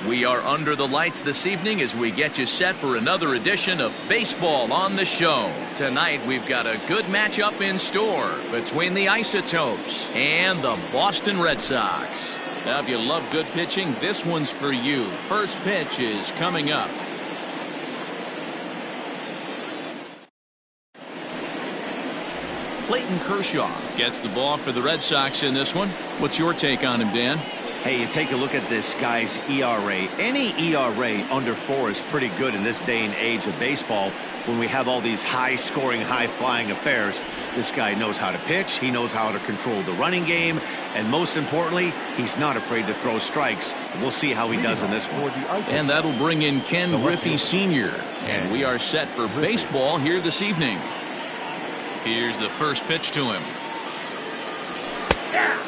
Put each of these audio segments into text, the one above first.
We are under the lights this evening as we get you set for another edition of Baseball on the Show. Tonight we've got a good matchup in store between the Isotopes and the Boston Red Sox. Now, if you love good pitching, this one's for you. First pitch is coming up. Clayton Kershaw gets the ball for the Red Sox in this one. What's your take on him, Dan? Hey, you take a look at this guy's ERA. Any ERA under 4 is pretty good in this day and age of baseball when we have all these high-scoring, high-flying affairs. This guy knows how to pitch. He knows how to control the running game. And most importantly, he's not afraid to throw strikes. We'll see how he does in this one. And that'll bring in Ken Griffey Sr. And we are set for baseball here this evening. Here's the first pitch to him.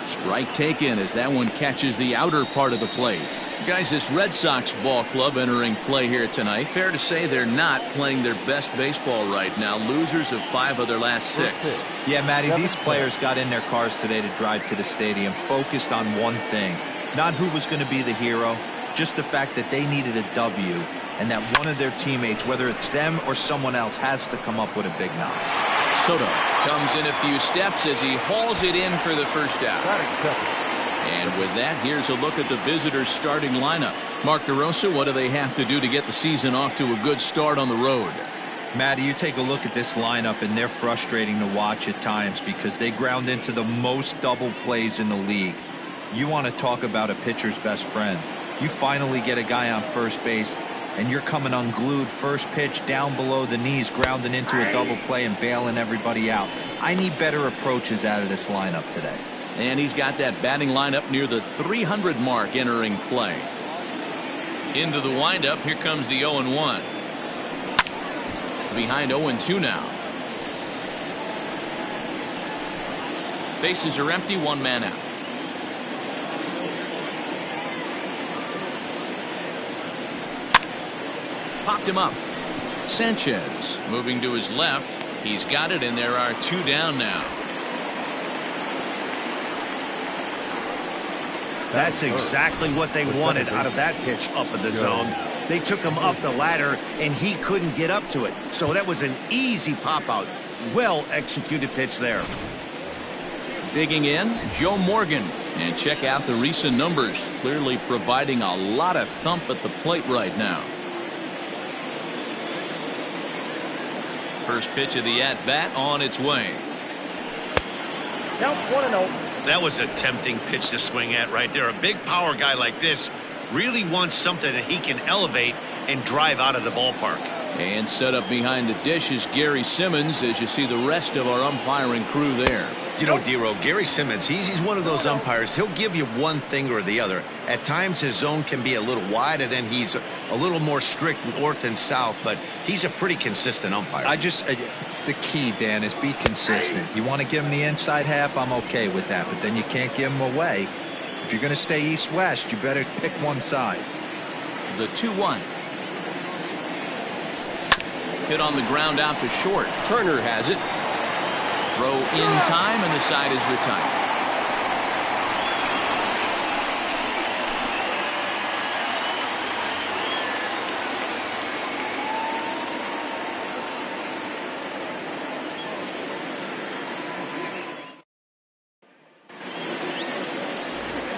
Strike taken as that one catches the outer part of the plate. Guys, this Red Sox ball club entering play here tonight. Fair to say they're not playing their best baseball right now. Losers of 5 of their last 6. Yeah, Matty, these players got in their cars today to drive to the stadium focused on one thing. Not who was going to be the hero, just the fact that they needed a W and that one of their teammates, whether it's them or someone else, has to come up with a big knock. Soto comes in a few steps as he hauls it in for the first out. And with that, here's a look at the visitors' starting lineup. Mark DeRosa, what do they have to do to get the season off to a good start on the road? Matty, you take a look at this lineup, and they're frustrating to watch at times because they ground into the most double plays in the league. You want to talk about a pitcher's best friend. You finally get a guy on first base, and you're coming unglued first pitch down below the knees, grounding into a double play and bailing everybody out. I need better approaches out of this lineup today. And he's got that batting lineup near the 300 mark entering play. Into the windup, here comes the 0-1. Behind 0-2 now. Bases are empty, 1 man out. Popped him up. Sanchez moving to his left. He's got it, and there are 2 down now. That's exactly what they wanted out of that pitch up in the zone. They took him up the ladder, and he couldn't get up to it. So that was an easy pop-out. Well-executed pitch there. Digging in, Joe Morgan. And check out the recent numbers. Clearly providing a lot of thump at the plate right now. First pitch of the at-bat on its way. Count 1-0. That was a tempting pitch to swing at right there. A big power guy like this really wants something that he can elevate and drive out of the ballpark. And set up behind the dish is Gary Simmons as you see the rest of our umpiring crew there. You know, Dero, Gary Simmons, he's one of those umpires. He'll give you one thing or the other. At times his zone can be a little wide, and then he's a little more strict north and south, but he's a pretty consistent umpire. The key, Dan, is be consistent. You want to give him the inside half, I'm okay with that, but then you can't give him away. If you're going to stay east-west, you better pick one side. The 2-1. Hit on the ground out to short. Turner has it. Throw in time, and the side is retired.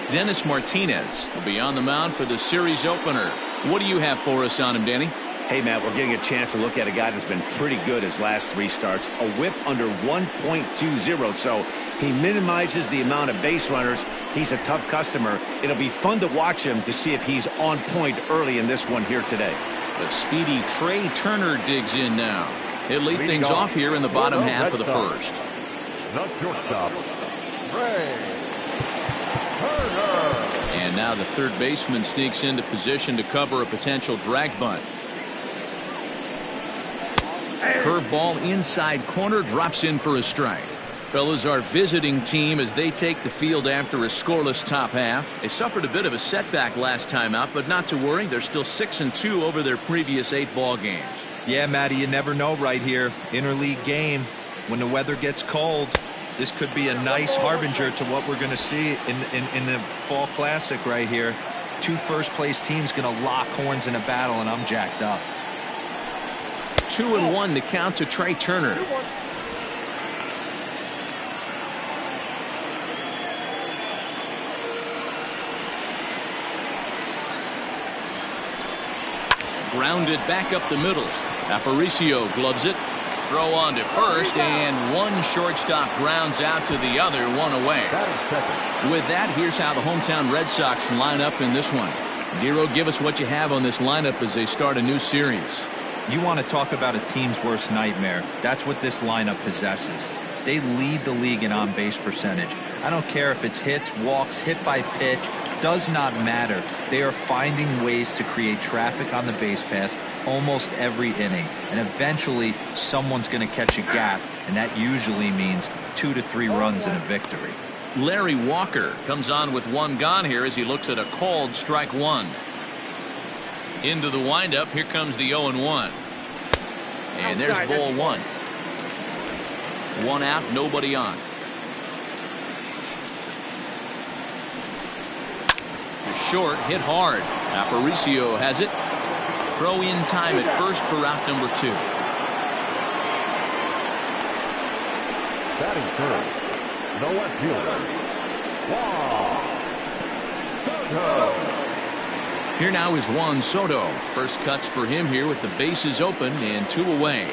Dennis Martinez will be on the mound for the series opener. What do you have for us on him, Danny? Hey, Matt, we're getting a chance to look at a guy that's been pretty good his last 3 starts. A whip under 1.20, so he minimizes the amount of base runners. He's a tough customer. It'll be fun to watch him to see if he's on point early in this one here today. The speedy Trey Turner digs in now. He'll lead things off here in the bottom half of the first. The shortstop, Trey Turner. And now the third baseman sneaks into position to cover a potential drag bunt. Curveball inside corner, drops in for a strike. Fellas, our visiting team as they take the field after a scoreless top half. They suffered a bit of a setback last time out, but not to worry. They're still 6-2 over their previous 8 ball games. Yeah, Matty, you never know right here. Interleague game. When the weather gets cold, this could be a nice harbinger to what we're going to see in the Fall Classic right here. Two first-place teams going to lock horns in a battle, and I'm jacked up. 2-1 to count to Trey Turner. Grounded back up the middle. Aparicio gloves it. Throw on to first, and one shortstop grounds out to the other, one away. With that, here's how the hometown Red Sox line up in this one. Giro, give us what you have on this lineup as they start a new series. You want to talk about a team's worst nightmare. That's what this lineup possesses. They lead the league in on-base percentage. I don't care if it's hits, walks, hit by pitch. Does not matter. They are finding ways to create traffic on the base pass almost every inning. And eventually, someone's going to catch a gap, and that usually means 2 to 3 runs in a victory. Larry Walker comes on with one gone here as he looks at a called strike one. Into the windup, here comes the 0-1. And there's ball one. One out, nobody on. To short, hit hard. Aparicio has it. Throw in time at first for out number 2. Batting third, no left fielder. Here now is Juan Soto. First cuts for him here with the bases open and 2 away.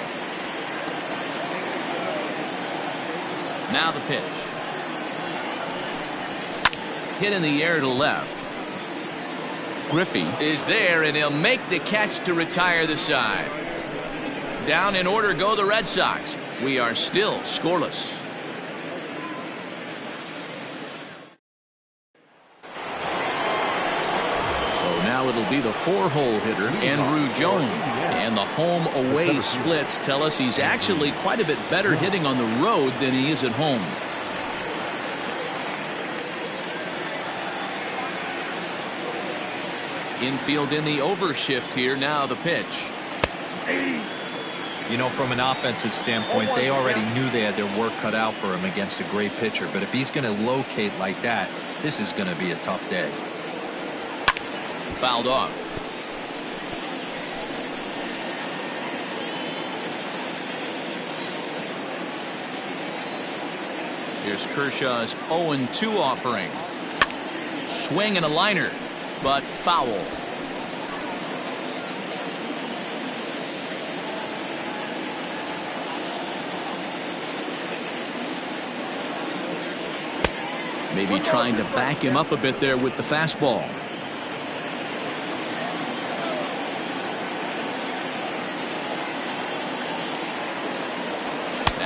Now the pitch. Hit in the air to left. Griffey is there, and he'll make the catch to retire the side. Down in order go the Red Sox. We are still scoreless. Now it'll be the 4-hole hitter, Andrew Jones. And the home-away splits tell us he's actually quite a bit better hitting on the road than he is at home. Infield in the overshift here. Now the pitch. You know, from an offensive standpoint, they already knew they had their work cut out for him against a great pitcher. But if he's going to locate like that, this is going to be a tough day. Fouled off. Here's Kershaw's 0-2 offering. Swing and a liner, but foul. Maybe trying to back him up a bit there with the fastball.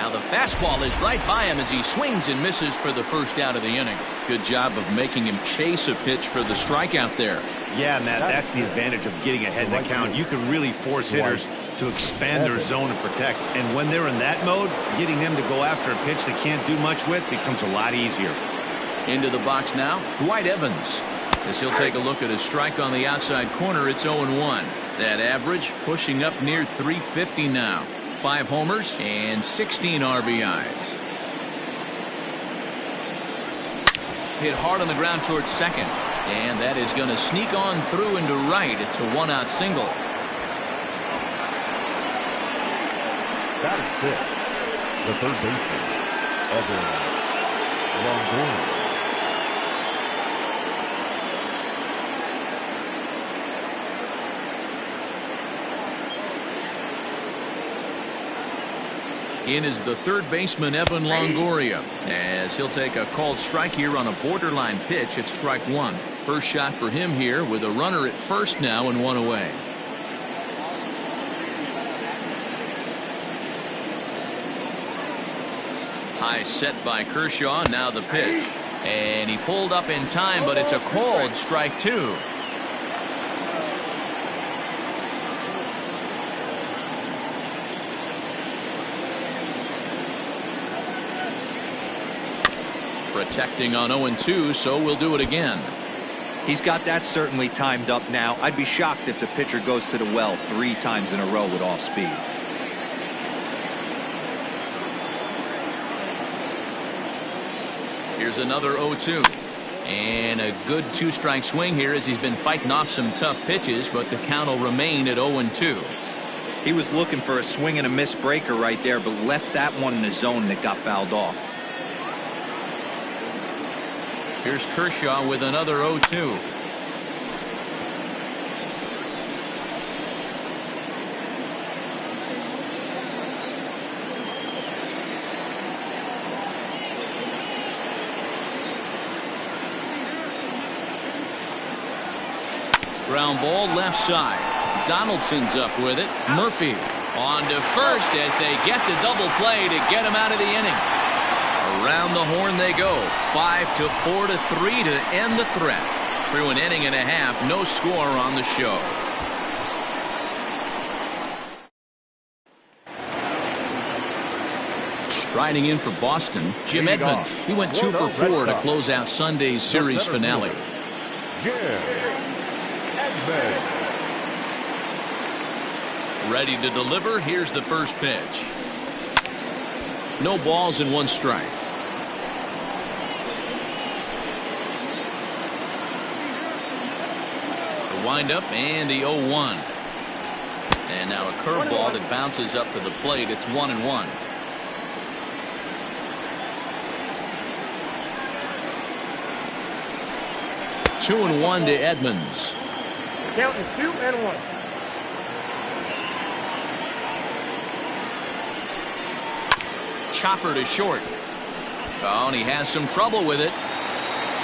The fastball is right by him as he swings and misses for the first out of the inning. Good job of making him chase a pitch for the strikeout there. Yeah, Matt, that's the advantage of getting ahead in the count. You can really force hitters to expand their zone and protect. And when they're in that mode, getting them to go after a pitch they can't do much with becomes a lot easier. Into the box now, Dwight Evans. As he'll take a look at his strike on the outside corner, it's 0-1. That average pushing up near 350 now. 5 homers and 16 RBIs. Hit hard on the ground towards second, and that is going to sneak on through into right. It's a 1-out single. That is it. The third baseman, Longoria. In is the third baseman, Evan Longoria, as he'll take a called strike here on a borderline pitch at strike 1. First shot for him here with a runner at first now and 1 away. High set by Kershaw. Now the pitch. And he pulled up in time, but it's a called strike 2. Protecting on 0-2, so we'll do it again. He's got that certainly timed up now. I'd be shocked if the pitcher goes to the well 3 times in a row with off speed. Here's another 0-2. And a good two-strike swing here as he's been fighting off some tough pitches, but the count will remain at 0-2. He was looking for a swing and a miss breaker right there, but left that one in the zone that got fouled off. Here's Kershaw with another 0-2. Ground ball left side. Donaldson's up with it. Murphy on to first as they get the double play to get him out of the inning. Around the horn they go. 5-4 to 3 to end the threat. Through an inning and a half, no score on the show. Striding in for Boston, Jim Edmonds. He went 2 for 4 to close out Sunday's series finale. Ready to deliver. Here's the first pitch. No balls and 1 strike. The windup and the 0-1. And now a curveball that bounces up to the plate. It's 1-1. Two and 1 to Edmonds. Count is 2-1. Chopper to short. Oh, and he has some trouble with it.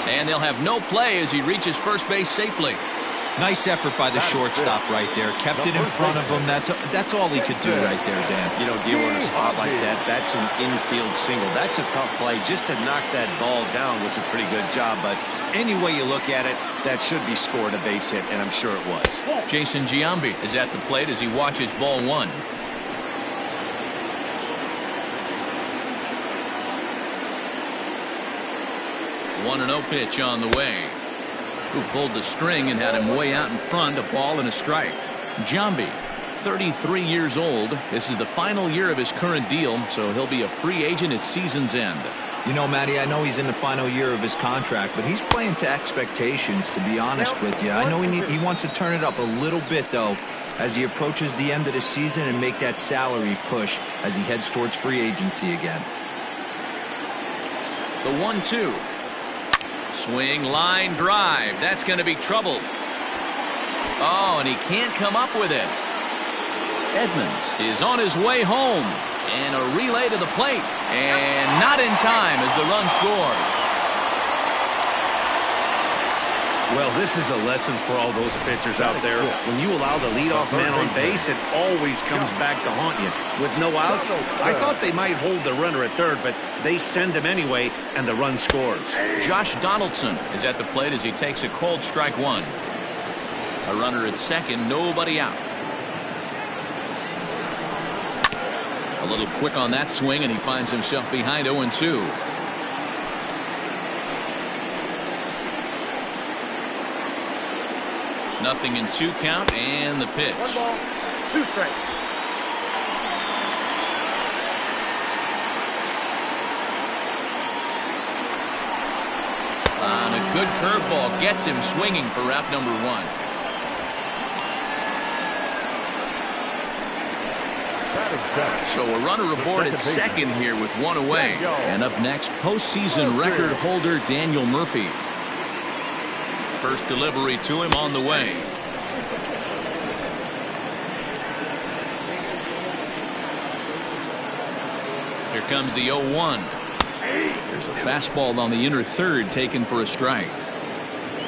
And they'll have no play as he reaches first base safely. Nice effort by the shortstop right there. Kept it in front of him. That's all he could do right there, Dan. You know, dealer in a spot like that, that's an infield single. That's a tough play. Just to knock that ball down was a pretty good job. But any way you look at it, that should be scored a base hit, and I'm sure it was. Jason Giambi is at the plate as he watches ball 1. One 1-0 pitch on the way. Who pulled the string and had him way out in front, a ball and a strike. Giambi, 33 years old. This is the final year of his current deal, so he'll be a free agent at season's end. You know, Matty, I know he's in the final year of his contract, but he's playing to expectations, to be honest with you. I know he wants to turn it up a little bit, though, as he approaches the end of the season and make that salary push as he heads towards free agency again. The 1-2. Swing, line, drive. That's going to be trouble. Oh, and he can't come up with it. Edmonds is on his way home. And a relay to the plate. And not in time as the run scores. Well, this is a lesson for all those pitchers out there. When you allow the leadoff man on base, it always comes back to haunt you. With no outs, I thought they might hold the runner at third, but they send him anyway, and the run scores. Josh Donaldson is at the plate as he takes a cold strike 1. A runner at second, nobody out. A little quick on that swing, and he finds himself behind 0-2. Nothing in 2 count, and the pitch. 1 ball, 2 strikes. On a good curveball gets him swinging for route number 1. So a runner aboard at second here with 1 away. And up next, postseason record holder Daniel Murphy. First delivery to him on the way. Here comes the 0-1. There's a fastball on the inner third taken for a strike.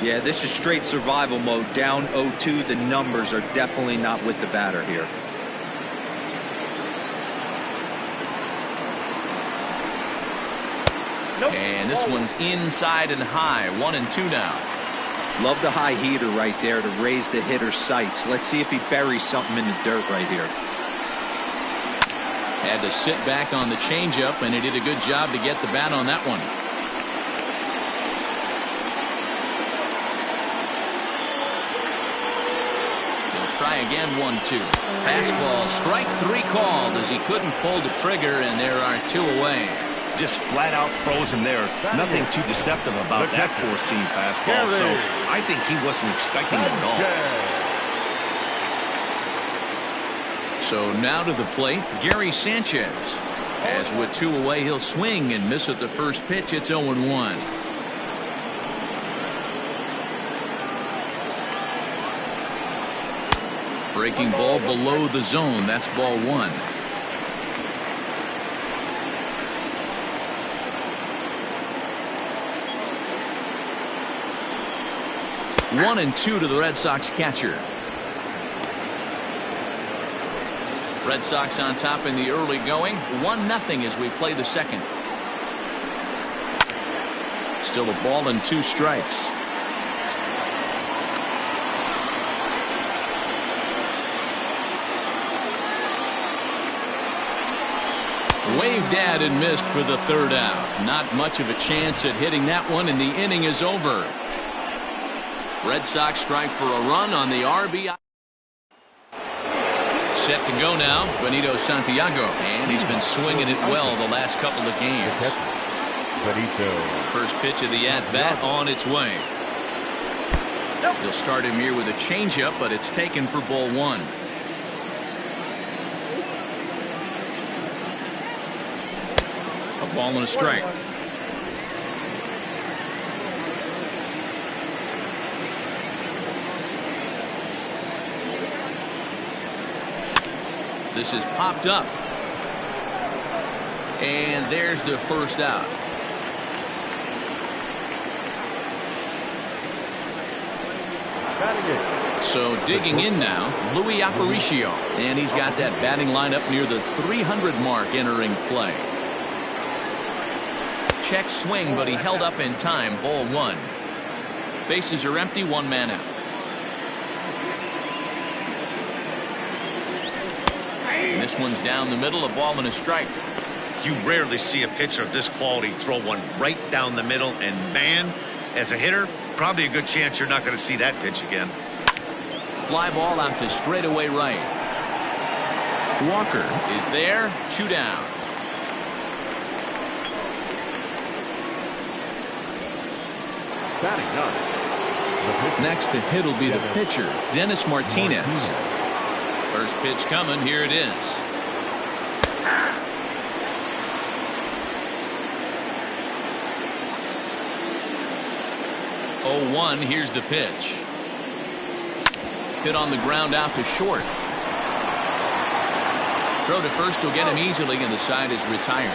Yeah, this is straight survival mode. Down 0-2. The numbers are definitely not with the batter here. And this one's inside and high. 1-2 now. Love the high heater right there to raise the hitter's sights. Let's see if he buries something in the dirt right here. Had to sit back on the changeup, and he did a good job to get the bat on that one. He'll try again. 1-2. Fastball, strike 3 called as he couldn't pull the trigger, and there are 2 away. just flat out froze him there. Nothing too deceptive about that four-seam fastball, so I think he wasn't expecting it at all. So now to the plate, Gary Sanchez. As with 2 away, he'll swing and miss at the first pitch. It's 0-1. Breaking ball below the zone. That's ball 1. 1-2 to the Red Sox catcher. Red Sox on top in the early going. 1-0 as we play the second. Still a ball and 2 strikes. Waved at and missed for the 3rd out. Not much of a chance at hitting that one, and the inning is over. Red Sox strike for a run on the RBI. Set to go now, Benito Santiago, and he's been swinging it well the last couple of games. First pitch of the at-bat on its way. They'll start him here with a changeup, but it's taken for ball 1. A ball and a strike. This is popped up. And there's the first out. So digging in now, Louis Aparicio. And he's got that batting lineup near the 300 mark entering play. Check swing, but he held up in time. Ball 1. Bases are empty, 1 man out. And this one's down the middle, a ball and a strike. You rarely see a pitcher of this quality throw one right down the middle, and man, as a hitter, probably a good chance you're not going to see that pitch again. Fly ball out to straightaway right. Walker is there, 2 down. Next to hit will be the pitcher, Dennis Martinez. First pitch coming, here it is. Oh, 1, here's the pitch. Hit on the ground out to short. Throw to first will get him easily, and the side is retired.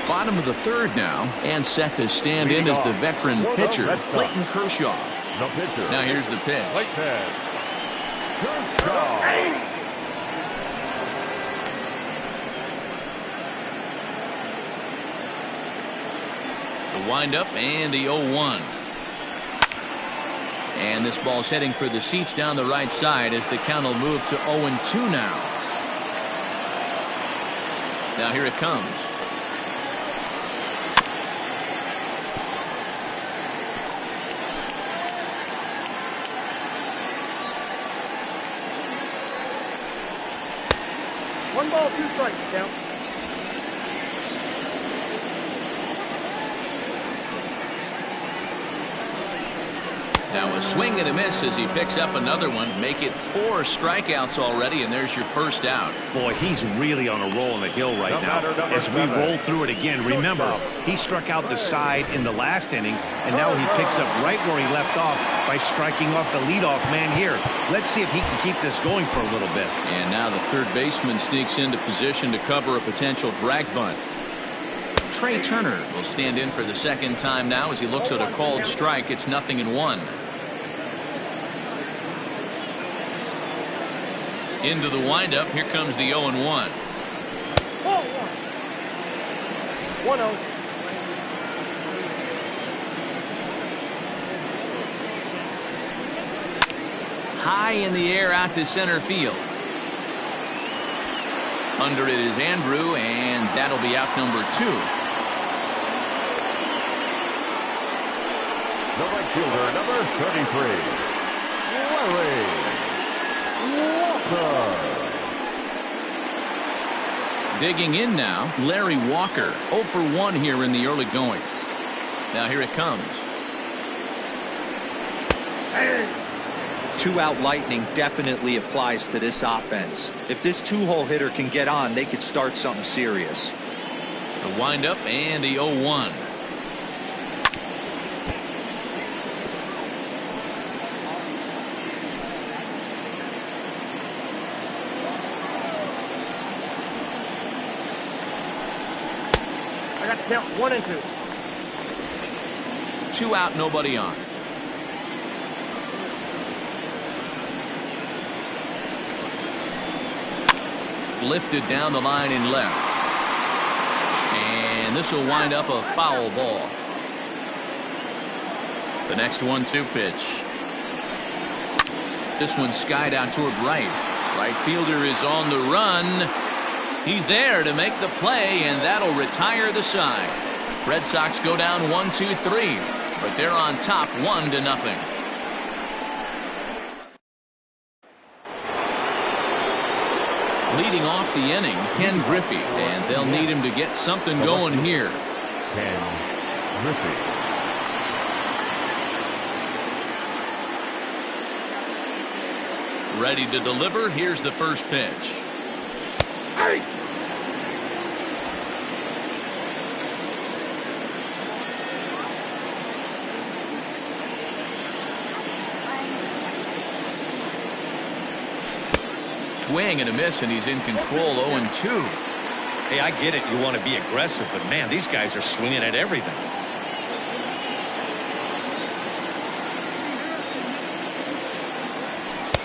Bottom of the 3rd now, and set to stand in as the veteran pitcher, Clayton Kershaw. Now here's the pitch. The windup and the 0-1. And this ball's heading for the seats down the right side as the count will move to 0-2 now. Now here it comes. One ball, 2 strikes, count. Now a swing and a miss as he picks up another one. Make it 4 strikeouts already, and there's your first out. Boy, he's really on a roll on the hill right now. As we roll through it again, remember, he struck out the side in the last inning, and now he picks up right where he left off by striking off the leadoff man here. Let's see if he can keep this going for a little bit. And now the third baseman sneaks into position to cover a potential drag bunt. Trey Turner will stand in for the second time now as he looks at a called strike. It's 0-1. Into the windup. Here comes the 0-1. Ball 1. 1-0. High in the air out to center field. Under it is Andrew, and that'll be out number 2. The right fielder, number 33, Larry. Digging in now, Larry Walker. 0 for 1 here in the early going. Now here it comes. 2-out lightning definitely applies to this offense. If this 2-hole hitter can get on, they could start something serious. The windup and the 0-1. I got to count 1 and 2. 2 out, nobody on. Lifted down the line in left. And this will wind up a foul ball. The next 1-2 pitch. This one skied out toward right. Right fielder is on the run. He's there to make the play, and that'll retire the side. Red Sox go down 1-2-3, but they're on top 1-0. Leading off the inning, Ken Griffey, and they'll need him to get something going here. Ken Griffey. Ready to deliver. Here's the first pitch. Swing and a miss, and he's in control. 0-2. Hey, I get it. You want to be aggressive, but man, these guys are swinging at everything.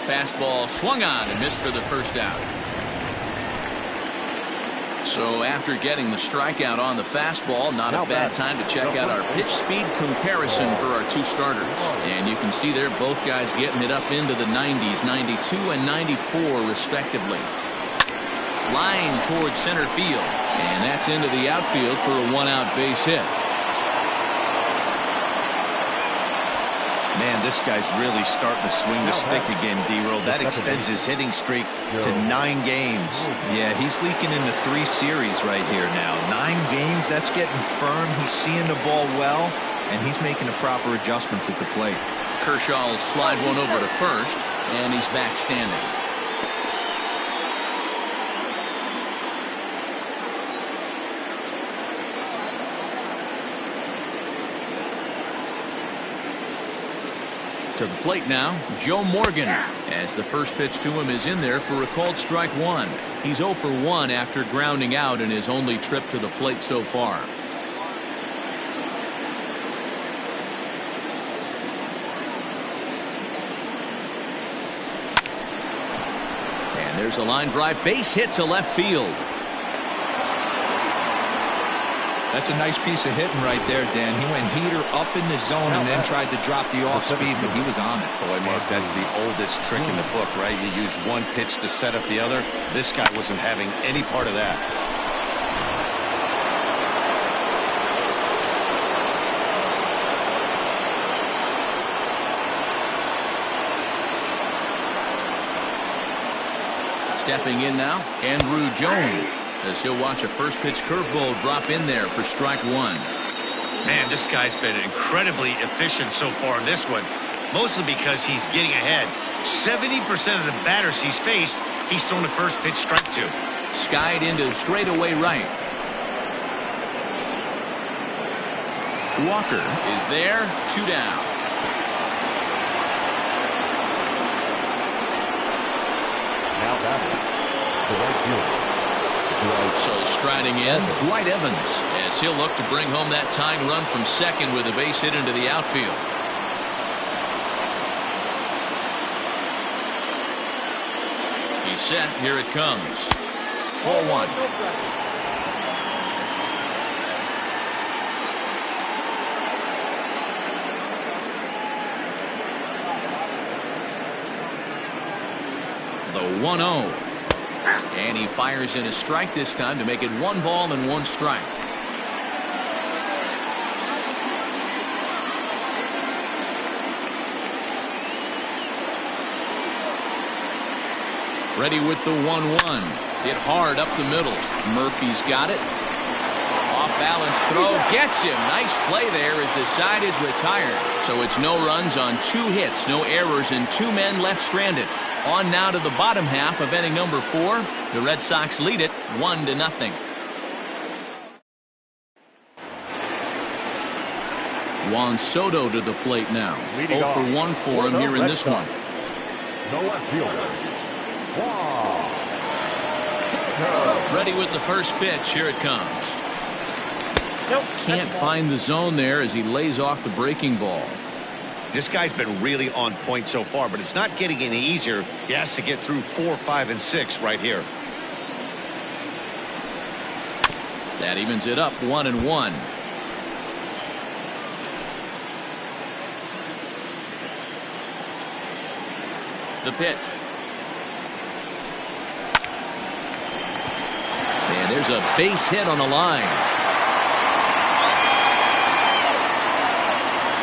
Fastball swung on and missed for the first out. So after getting the strikeout on the fastball, not a bad time to check out our pitch speed comparison for our two starters. And you can see there both guys getting it up into the 90s, 92 and 94 respectively. Line towards center field, and that's into the outfield for a 1-out base hit. Man, this guy's really starting to swing the stick again, D-Roll. That extends his hitting streak to 9 games. Yeah, he's leaking into 3 series right here now. 9 games, that's getting firm. He's seeing the ball well, and he's making the proper adjustments at the plate. Kershaw will slide one over to first, and he's back standing. To the plate now, Joe Morgan, as the first pitch to him is in there for a called strike 1. He's 0 for 1 after grounding out in his only trip to the plate so far. And there's a line drive base hit to left field. That's a nice piece of hitting right there, Dan. He went heater up in the zone and then tried to drop the off speed, but he was on it. Boy, Mark, that's the oldest trick in the book, right? You use one pitch to set up the other. This guy wasn't having any part of that. Stepping in now, Andrew Jones, as he'll watch a first pitch curveball drop in there for strike 1. Man, this guy's been incredibly efficient so far in this one, mostly because he's getting ahead. 70% of the batters he's faced, he's thrown the first pitch strike 2. Skied into straightaway right. Walker is there, 2 down. Now batting, the right fielder. So striding in, Dwight Evans, as he'll look to bring home that tying run from second with a base hit into the outfield. He's set. Here it comes. Ball 1. The 1-0. And he fires in a strike this time to make it 1 ball and 1 strike. Ready with the 1-1. Hit hard up the middle. Murphy's got it. Off balance throw. Gets him. Nice play there as the side is retired. So it's no runs on 2 hits. No errors and 2 men left stranded. On now to the bottom half of inning number 4. The Red Sox lead it 1-0. Juan Soto to the plate now. 0 for 1 for him here in this one. The left fielder, Juan. Ready with the first pitch. Here it comes. Can't find the zone there as he lays off the breaking ball. This guy's been really on point so far, but it's not getting any easier. He has to get through 4, 5, and 6 right here. That evens it up 1-1. The pitch. And there's a base hit on the line.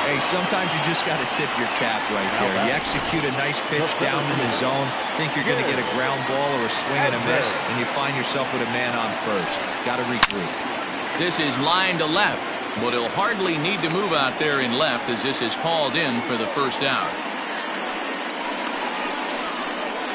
Hey, sometimes you just got to tip your cap right there. You execute a nice pitch down in the zone, think you're going to get a ground ball or a swing and a miss, and you find yourself with a man on first. Got to regroup. This is line to left, but he'll hardly need to move out there in left as this is hauled in for the first out.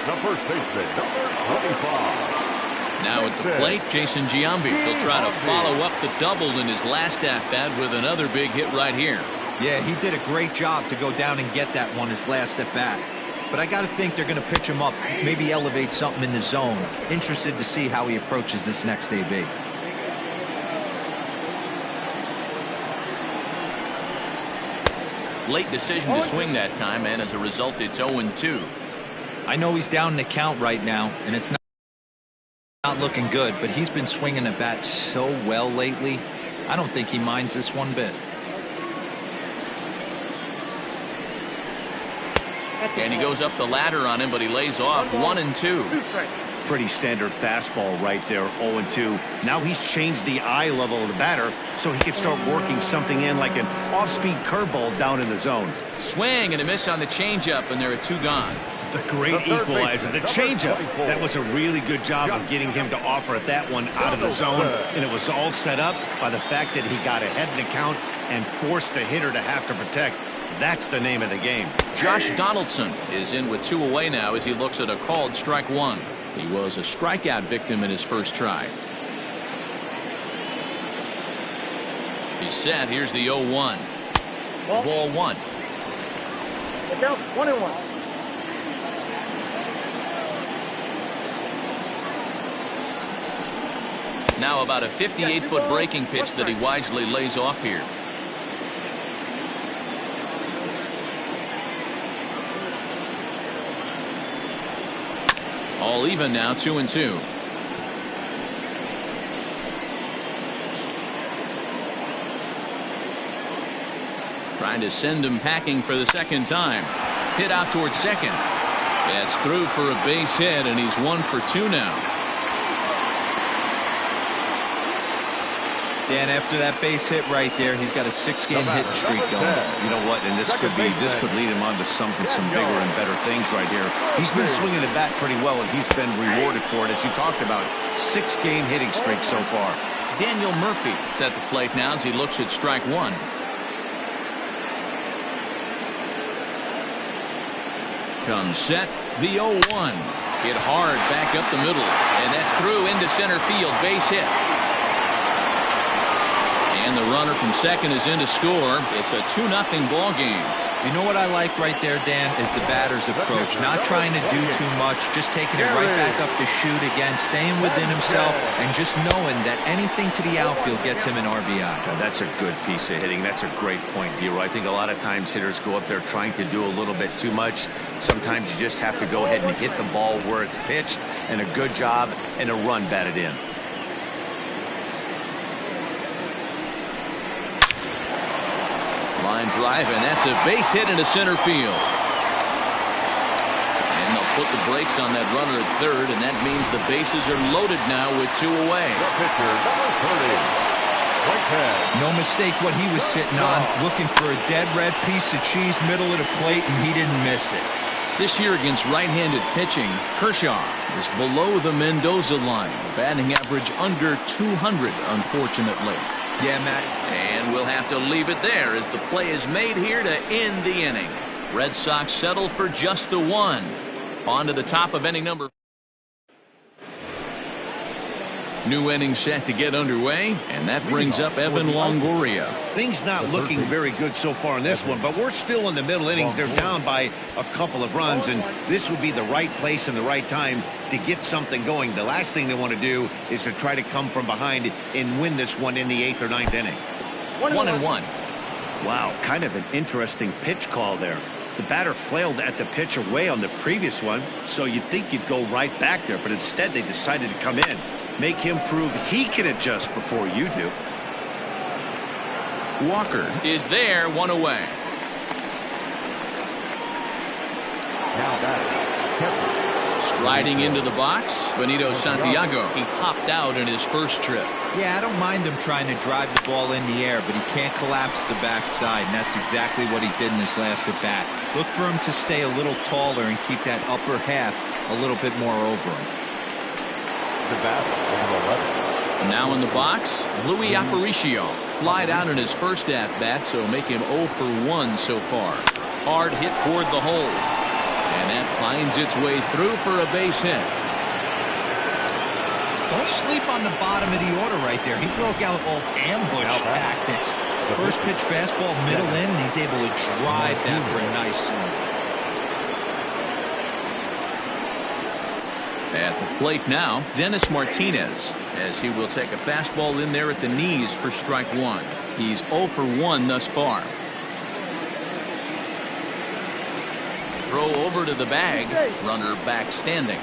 The first baseman, number 25. Now at the plate, Jason Giambi. He'll try to follow up the double in his last at-bat with another big hit right here. Yeah, he did a great job to go down and get that one his last at-bat. But I got to think they're going to pitch him up, maybe elevate something in the zone. Interested to see how he approaches this next AB. Late decision to swing that time, and as a result, it's 0-2. I know he's down in the count right now, and it's not looking good, but he's been swinging the bat so well lately. I don't think he minds this one bit. And he goes up the ladder on him, but he lays off 1-2. Pretty standard fastball right there, 0-2. Now he's changed the eye level of the batter so he can start working something in like an off-speed curveball down in the zone. Swing and a miss on the changeup, and there are 2 gone. The great equalizer, the changeup. That was a really good job of getting him to offer at that one out of the zone, and it was all set up by the fact that he got ahead in the count and forced the hitter to have to protect. That's the name of the game. Josh Donaldson is in with 2 away now as he looks at a called strike 1. He was a strikeout victim in his first try. He's set. Here's the 0-1. Ball 1. No, 1-1. Now about a 58-foot breaking pitch that he wisely lays off here. All even now, 2-2. Trying to send him packing for the second time. Hit out towards second. That's through for a base hit, and he's 1 for 2 now. Dan, after that base hit right there, he's got a 6-game hitting streak going. You know what? And this could lead him on to some bigger and better things right here. He's been swinging the bat pretty well, and he's been rewarded for it, as you talked about. 6-game hitting streak so far. Daniel Murphy is at the plate now as he looks at strike 1. Comes set. The 0-1. Hit hard back up the middle, and that's through into center field. Base hit. And the runner from second is in to score. It's a 2-0 ball game. You know what I like right there, Dan, is the batter's approach. Not trying to do too much, just taking it right back up the chute again, staying within himself, and just knowing that anything to the outfield gets him an RBI. Now, that's a good piece of hitting. That's a great point, D-Roy. I think a lot of times hitters go up there trying to do a little bit too much. Sometimes you just have to go ahead and hit the ball where it's pitched, and a good job and a run batted in. Line drive, and that's a base hit into center field. And they'll put the brakes on that runner at third, and that means the bases are loaded now with 2 away. The pitcher, number 30, Clayton. No mistake what he was sitting on, looking for a dead red piece of cheese middle of the plate, and he didn't miss it. This year against right-handed pitching, Kershaw is below the Mendoza line. Batting average under 200, unfortunately. Yeah, Matt. And we'll have to leave it there as the play is made here to end the inning. Red Sox settle for just the one. On to the top of inning number. New inning set to get underway, and that brings up Evan Longoria. Things not looking very good so far in this one, but we're still in the middle innings. They're down by a couple of runs, and this would be the right place and the right time to get something going. The last thing they want to do is to try to come from behind and win this one in the 8th or 9th inning. 1-1. Wow, kind of an interesting pitch call there. The batter flailed at the pitch away on the previous one, so you'd think you'd go right back there, but instead they decided to come in. Make him prove he can adjust before you do. Walker is there, one away. Now back. Striding into the box, Benito Santiago. He popped out in his first trip. Yeah, I don't mind him trying to drive the ball in the air, but he can't collapse the backside, and that's exactly what he did in his last at bat. Look for him to stay a little taller and keep that upper half a little bit more over him. The bat, number 11. Now in the box, Luis Aparicio. Flied out in his first at-bat, so make him 0 for 1 so far. Hard hit toward the hole. And that finds its way through for a base hit. Don't sleep on the bottom of the order right there. He broke out all ambush tactics. First pitch fastball, middle in, and he's able to drive that for a nice swing. At the plate now, Dennis Martinez, as he will take a fastball in there at the knees for strike one. He's 0 for 1 thus far. Throw over to the bag, runner back standing.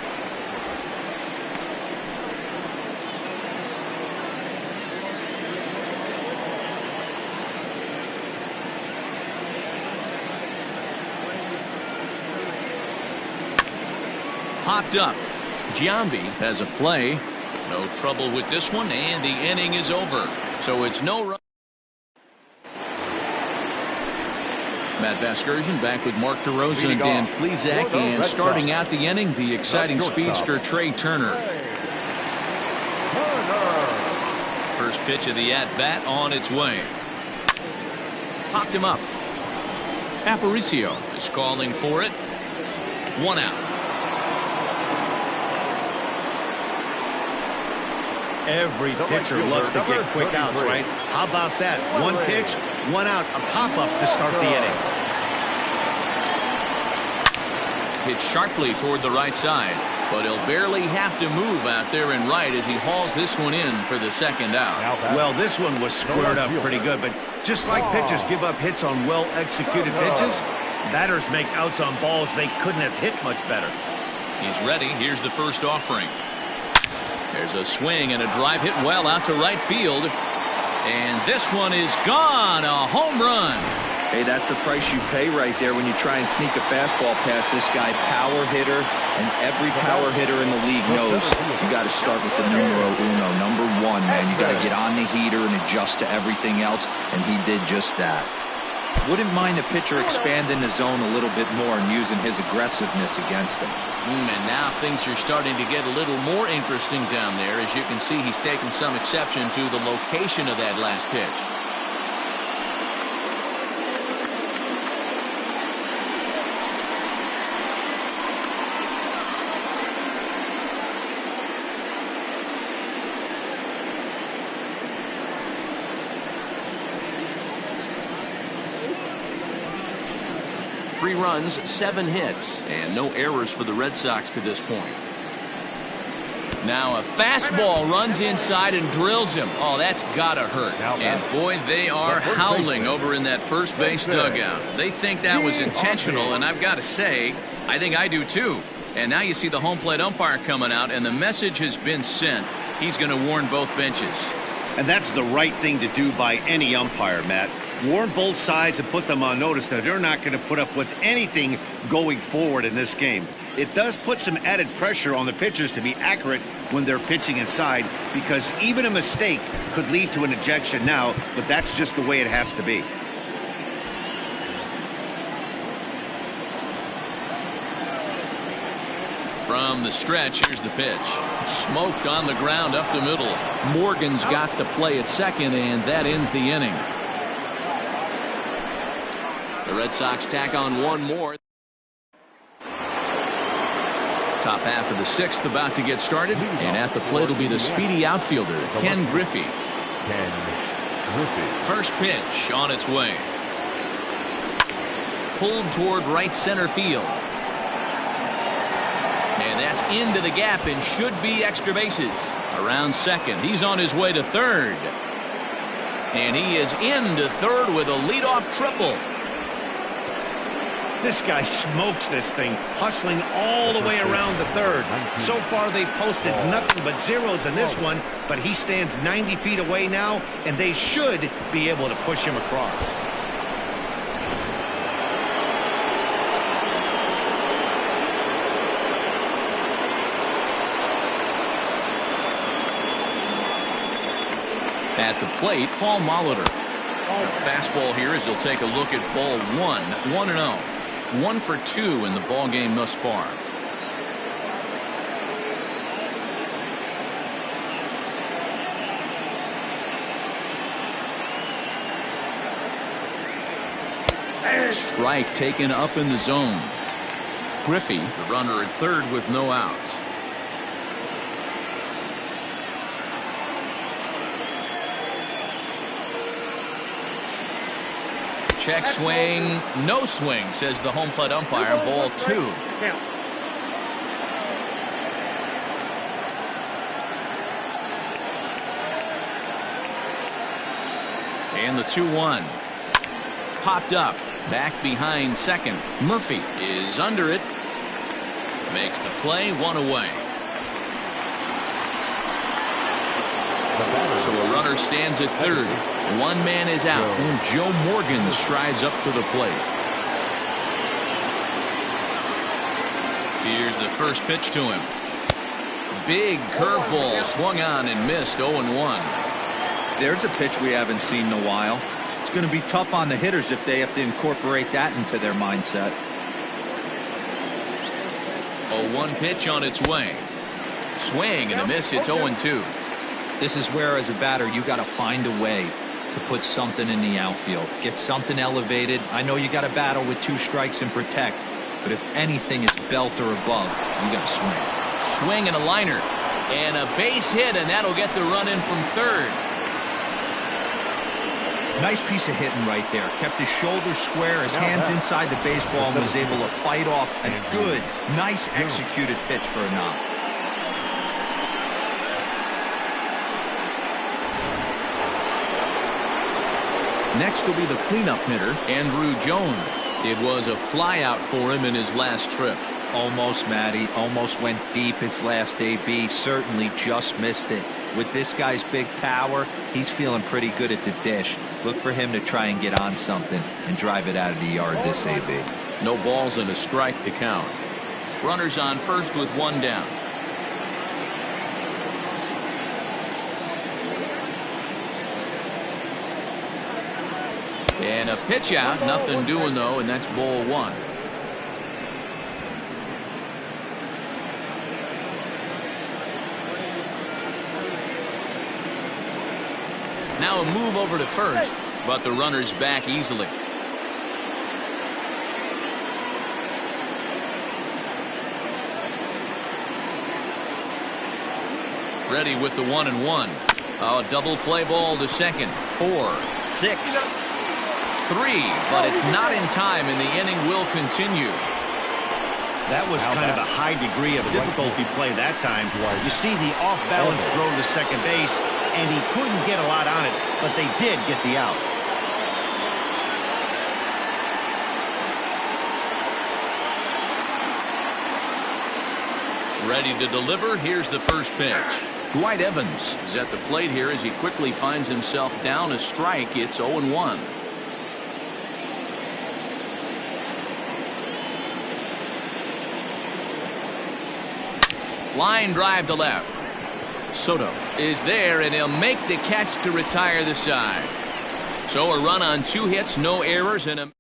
Popped up. Giambi has a play. No trouble with this one, and the inning is over. So it's no run. Matt Vasgersian back with Mark DeRosa and Dan Plesac, and starting out the inning, the exciting speedster Trey Turner. First pitch of the at-bat on its way. Popped him up. Aparicio is calling for it. 1 out. Every pitcher loves to get quick outs, right? How about that? One pitch, 1 out, a pop-up to start the inning. Hit sharply toward the right side, but he'll barely have to move out there and right as he hauls this one in for the second out. Well, this one was squared up pretty good, but just like pitchers give up hits on well-executed pitches, batters make outs on balls they couldn't have hit much better. He's ready. Here's the first offering. There's a swing and a drive hit well out to right field. And this one is gone. A home run. Hey, that's the price you pay right there when you try and sneak a fastball past this guy. Power hitter, and every power hitter in the league knows you got to start with the numero uno, number 1, man. You got to get on the heater and adjust to everything else, and he did just that. Wouldn't mind a pitcher expanding the zone a little bit more and using his aggressiveness against him. And now things are starting to get a little more interesting down there. As you can see, he's taking some exception to the location of that last pitch. Three runs, 7 hits, and no errors for the Red Sox to this point. Now a fastball runs inside and drills him. Oh, that's gotta hurt. And boy, they are howling over in that first base dugout. They think that was intentional, and I've got to say, I think I do too. And now you see the home plate umpire coming out, and the message has been sent. He's going to warn both benches. And that's the right thing to do by any umpire, Matt. Warn both sides and put them on notice that they're not going to put up with anything going forward in this game. It does put some added pressure on the pitchers to be accurate when they're pitching inside, because even a mistake could lead to an ejection now, but that's just the way it has to be. From the stretch, here's the pitch. Smoked on the ground up the middle. Morgan's got the play at second, and that ends the inning. The Red Sox tack on one more. Top half of the sixth about to get started, and at the plate will be the speedy outfielder, Ken Griffey. First pitch on its way. Pulled toward right center field. And that's into the gap and should be extra bases. Around second. He's on his way to third. And he is into third with a leadoff triple. This guy smokes this thing, hustling all the way around the third. So far, they posted nothing but zeros in this one, but he stands 90 feet away now, and they should be able to push him across. At the plate, Paul Molitor. A fastball here as he'll take a look at ball one. 1-0. 1 for 2 in the ball game thus far. Strike taken up in the zone. Griffey, the runner at third with no outs. Check swing, no swing, says the home plate umpire. Ball 2. And the 2-1. Popped up, back behind second. Murphy is under it. Makes the play, 1 away. So a runner stands at third. 1 man is out. And Joe Morgan strides up to the plate. Here's the first pitch to him. Big curveball swung on and missed. 0-1. There's a pitch we haven't seen in a while. It's going to be tough on the hitters if they have to incorporate that into their mindset. 0-1 pitch on its way. Swing and a miss. It's 0-2. This is where, as a batter, you got to find a way to put something in the outfield. Get something elevated. I know you got to battle with 2 strikes and protect, but if anything is belt or above, you got to swing. Swing and a liner. And a base hit, and that'll get the run in from third. Nice piece of hitting right there. Kept his shoulders square, his hands inside the baseball, and was able to fight off a good, nice executed pitch for a knock. Next will be the cleanup hitter, Andrew Jones. It was a flyout for him in his last trip. Almost, Matty. Almost went deep his last AB. Certainly just missed it. With this guy's big power, he's feeling pretty good at the dish. Look for him to try and get on something and drive it out of the yard this AB. No balls and a strike to count. Runners on first with 1 down. And a pitch out, nothing doing though, and that's ball 1. Now a move over to first, but the runner's back easily. Ready with the 1-1. A double play ball to second. 4, 6. 3, but it's not in time, and the inning will continue. That was kind of a high degree of difficulty play that time. You see the off-balance throw to second base, and he couldn't get a lot on it, but they did get the out. Ready to deliver. Here's the first pitch. Dwight Evans is at the plate here as he quickly finds himself down a strike. It's 0-1. Line drive to left. Soto is there, and he'll make the catch to retire the side. So a run on 2 hits, no errors, and a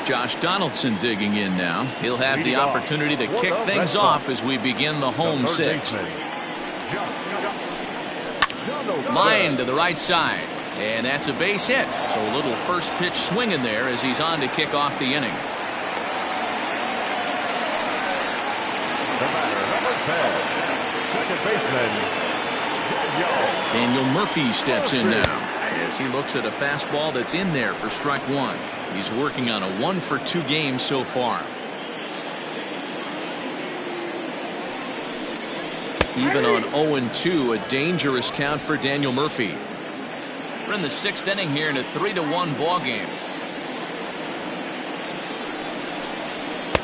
Josh Donaldson digging in now. He'll have the opportunity to kick things off as we begin the home sixth. Line to the right side. And that's a base hit. So a little first pitch swing in there as he's on to kick off the inning. The batter, number 10, second baseman, Daniel Murphy steps in now as he looks at a fastball that's in there for strike one. He's working on a 1-for-2 game so far. Even on 0-2, a dangerous count for Daniel Murphy. We're in the sixth inning here in a 3-1 ball game.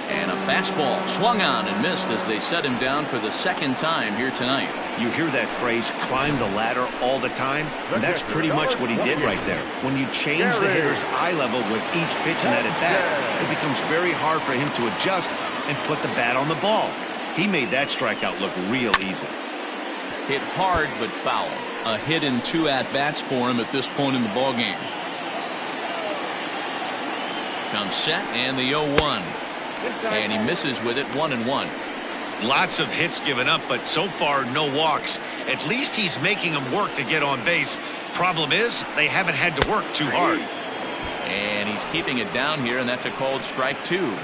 And a fastball swung on and missed as they set him down for the second time here tonight. You hear that phrase, climb the ladder, all the time? And that's pretty much what he did right there. When you change the hitter's eye level with each pitch in that at bat, it becomes very hard for him to adjust and put the bat on the ball. He made that strikeout look real easy. Hit hard but foul. A hit in 2 at-bats for him at this point in the ball game. Comes set and the 0-1. And he misses with it, 1-1. Lots of hits given up, but so far no walks. At least he's making them work to get on base. Problem is, they haven't had to work too hard. And he's keeping it down here, and that's a called strike 2.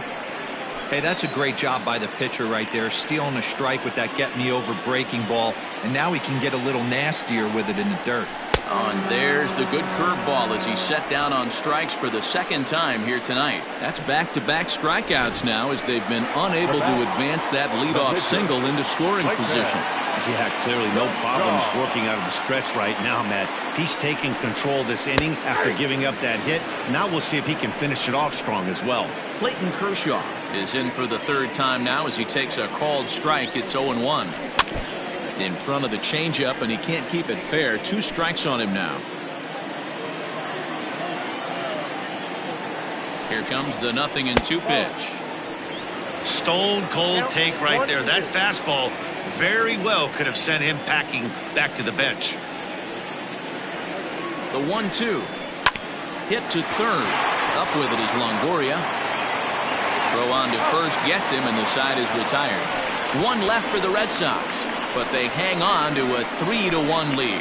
Hey, that's a great job by the pitcher right there, stealing a strike with that get-me-over breaking ball, and now he can get a little nastier with it in the dirt. And there's the good curveball as he's set down on strikes for the second time here tonight. That's back-to-back strikeouts now as they've been unable to advance that leadoff single into scoring position. Yeah, clearly no problems working out of the stretch right now, Matt. He's taking control this inning after giving up that hit. Now we'll see if he can finish it off strong as well. Clayton Kershaw is in for the third time now as he takes a called strike. It's 0-1. In front of the changeup, and he can't keep it fair. 2 strikes on him now. Here comes the 0-2 pitch. Stone cold take right there. That fastball very well could have sent him packing back to the bench. The 1-2. Hit to third. Up with it is Longoria. Throw on to first gets him, and the side is retired. 1 left for the Red Sox, but they hang on to a 3-1 lead.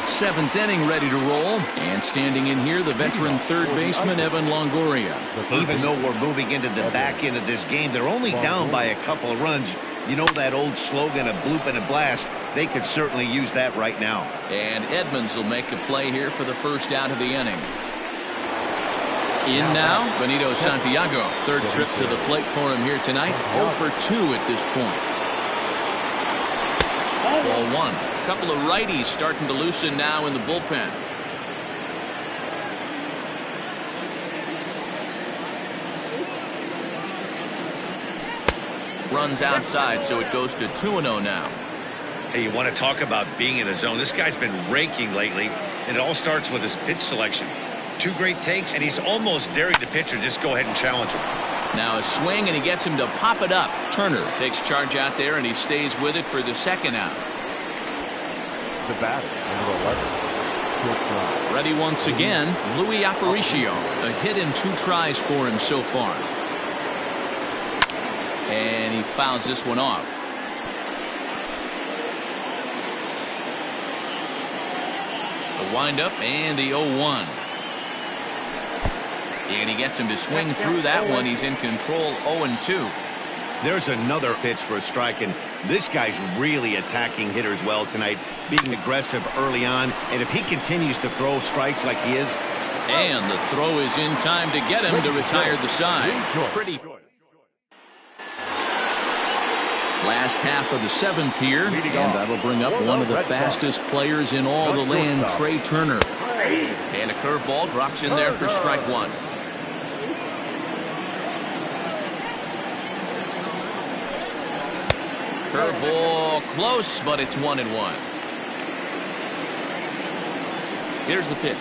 7th inning ready to roll, and standing in here the veteran third baseman Evan Longoria. Even though we're moving into the back end of this game, they're only down by a couple of runs. You know that old slogan, a bloop and a blast. They could certainly use that right now. And Edmonds will make the play here for the first out of the inning. In now, Benito Santiago. Third trip to the plate for him here tonight. 0 for 2 at this point. Ball 1. A couple of righties starting to loosen now in the bullpen. Runs outside, so it goes to 2-0 now. Hey, you want to talk about being in a zone? This guy's been raking lately, and it all starts with his pitch selection. 2 great takes, and he's almost daring the pitcher just go ahead and challenge him. Now a swing, and he gets him to pop it up. Turner takes charge out there, and he stays with it for the second out. the batter, number 11. Ready once again, Louis Aparicio. A hit in 2 tries for him so far. And he fouls this one off. The windup and the 0-1. And he gets him to swing through that one. He's in control, 0-2. There's another pitch for a strike, and this guy's really attacking hitters well tonight, being aggressive early on, and if he continues to throw strikes like he is. And the throw is in time to get him to retire the side. Pretty. Last half of the 7th here, and that'll bring up one of the fastest players in all the land, Trey Turner. And a curveball drops in there for strike 1. Curveball close, but it's 1-1. Here's the pitch.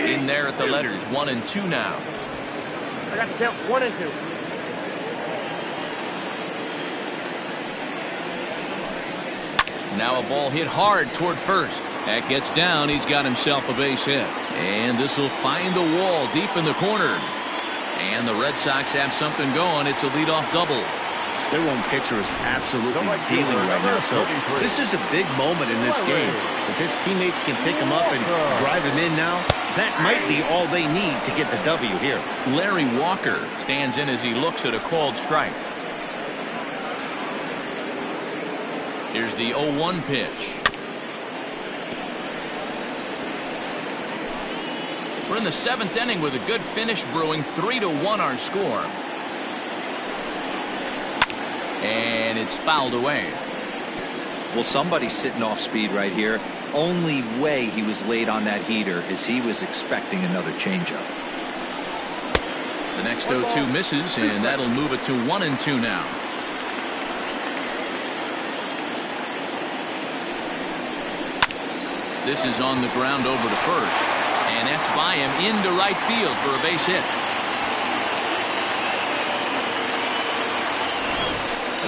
In there at the letters, 1-2 now. I got the count, 1-2. Now a ball hit hard toward first. That gets down. He's got himself a base hit. And this will find the wall deep in the corner. And the Red Sox have something going. It's a leadoff double. Their own pitcher is absolutely dealing right now. So this is a big moment in this game. If his teammates can pick him up and drive him in now, that might be all they need to get the W here. Larry Walker stands in as he looks at a called strike. Here's the 0-1 pitch. We're in the 7th inning with a good finish brewing. 3-1 our score. And it's fouled away. Well, somebody's sitting off speed right here. Only way he was late on that heater is he was expecting another changeup. The next 0-2 misses, and that'll move it to 1-2 now. This is on the ground over to first, and that's by him into right field for a base hit.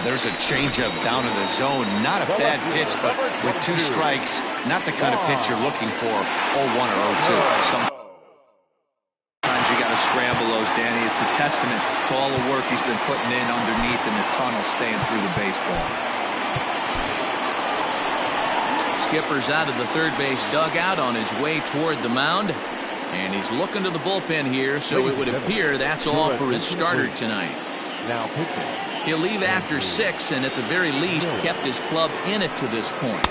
There's a changeup down in the zone. Not a bad pitch, but with 2 strikes, not the kind of pitch you're looking for. 0-1 or 0-2. Sometimes you got to scramble those, Danny. It's a testament to all the work he's been putting in underneath in the tunnel, staying through the baseball. Skipper's out of the third base dugout on his way toward the mound, and he's looking to the bullpen here, so it would appear that's all for his starter tonight. Now pitching. He'll leave after 6 and at the very least kept his club in it to this point.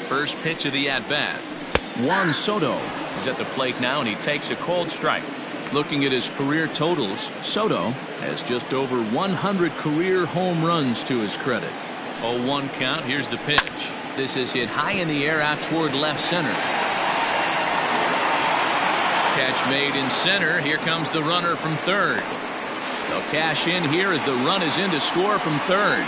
First pitch of the at-bat. Juan Soto is at the plate now, and he takes a called strike. Looking at his career totals, Soto has just over 100 career home runs to his credit. 0-1 count. Here's the pitch. This is hit high in the air out toward left center. Catch made in center. Here comes the runner from third. They'll cash in here as the run is in to score from third.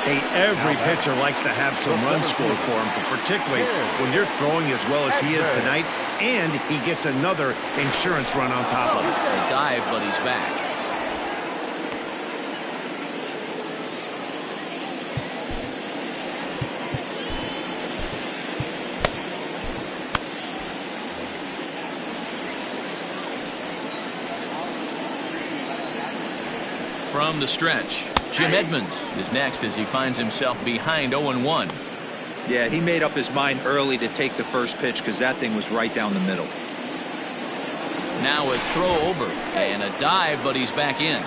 Hey, every pitcher likes to have some runs scored for him, but particularly when you're throwing as well as he is tonight, and he gets another insurance run on top of it. A dive, but he's back. From the stretch, Jim Edmonds is next as he finds himself behind 0-1. Yeah, he made up his mind early to take the first pitch because that thing was right down the middle. Now a throw over and a dive, but he's back in.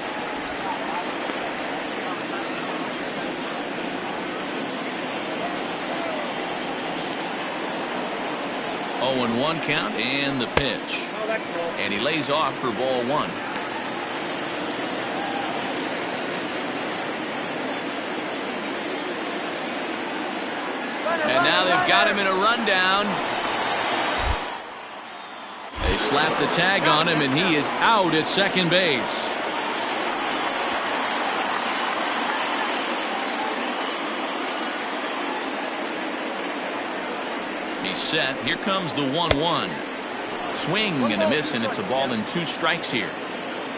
Oh, 0-1 count and the pitch. And he lays off for ball 1. And now they they've got him in a rundown. They slap the tag on him, and he is out at second base. He's set. Here comes the 1-1. Swing and a miss, and it's a ball and 2 strikes here.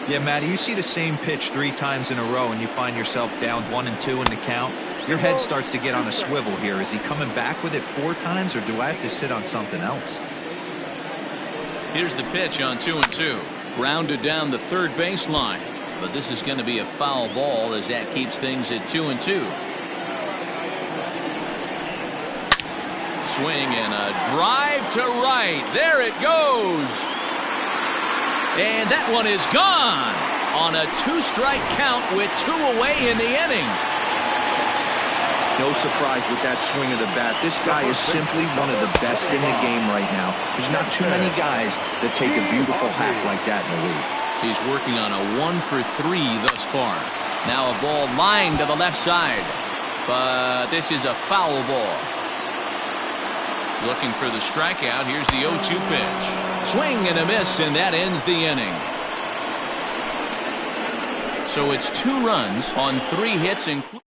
Yeah, Matty, you see the same pitch 3 times in a row, and you find yourself down 1-2 in the count. Your head starts to get on a swivel here. Is he coming back with it 4 times, or do I have to sit on something else? Here's the pitch on 2-2. Grounded down the third baseline. But this is going to be a foul ball as that keeps things at 2-2. Swing and a drive to right. There it goes. And that one is gone on a 2-strike count with 2 away in the inning. No surprise with that swing of the bat. This guy is simply one of the best in the game right now. There's not too many guys that take a beautiful hack like that in the league. He's working on a 1-for-3 thus far. Now a ball lined to the left side. But this is a foul ball. Looking for the strikeout. Here's the 0-2 pitch. Swing and a miss, and that ends the inning. So it's 2 runs on 3 hits, including